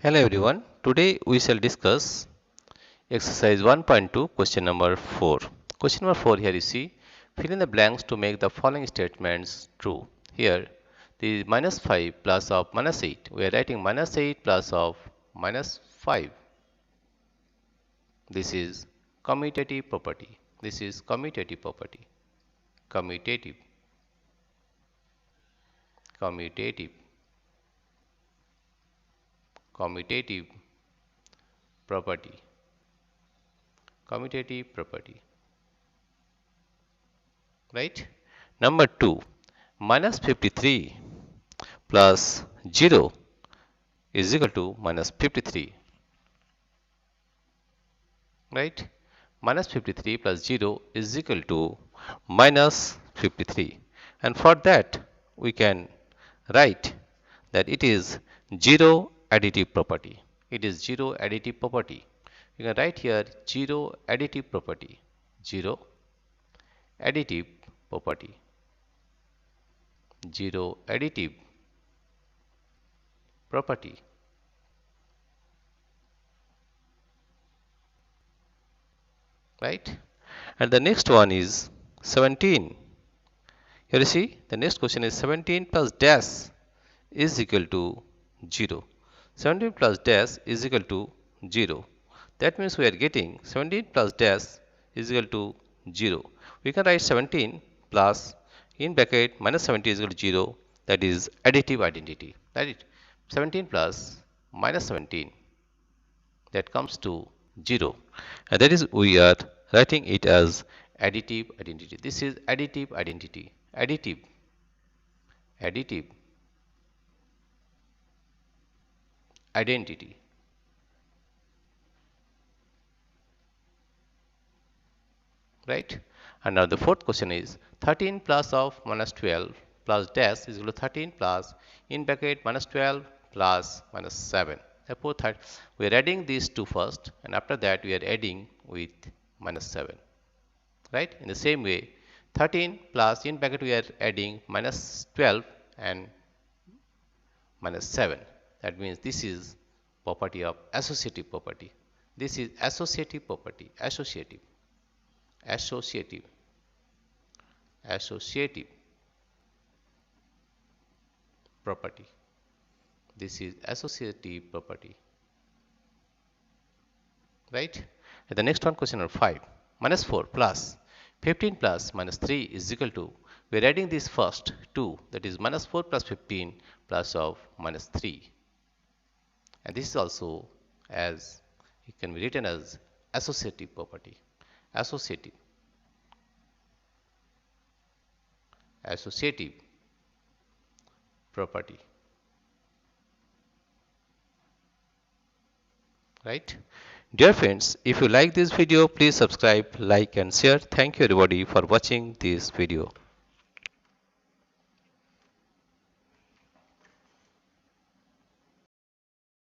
Hello everyone. Today we shall discuss exercise 1.2 question number 4. Question number 4 here you see fill in the blanks to make the following statements true. Here the minus 5 plus of minus 8. We are writing minus 8 plus of minus 5. This is commutative property. This is commutative property. Commutative. Commutative. Commutative property. Commutative property. Right? Number 2, minus 53 plus 0 is equal to minus 53. Right? Minus 53 plus 0 is equal to minus 53. And for that, we can write that it is 0 additive property. It is 0 additive property. You can write here 0 additive property. 0 additive property. 0 additive property. Right? And the next one is 17. Here you see the next question is 17 plus dash is equal to 0. 17 plus dash is equal to 0. That means we are getting 17 plus dash is equal to 0. We can write 17 plus in bracket minus 17 is equal to 0. That is additive identity. That is 17 plus minus 17. That comes to 0. And that is we are writing it as additive identity. This is additive identity. Additive. Additive. Identity. Right? And now the fourth question is 13 plus of minus 12 plus dash is equal to 13 plus in bracket minus 12 plus minus 7. Therefore, we are adding these two first, and after that we are adding with minus 7. Right? In the same way, 13 plus in bracket we are adding minus 12 and minus 7. That means this is property of associative property. This is associative property. Associative. Associative. Associative property. This is associative property. Right? And the next one, question number 5. Minus 4 plus 15 plus minus 3 is equal to, we are adding this first 2, that is minus 4 plus 15 plus of minus 3. And this is also as, it can be written as associative property. Associative. Associative property. Right? Dear friends, if you like this video, please subscribe, like and share. Thank you everybody for watching this video.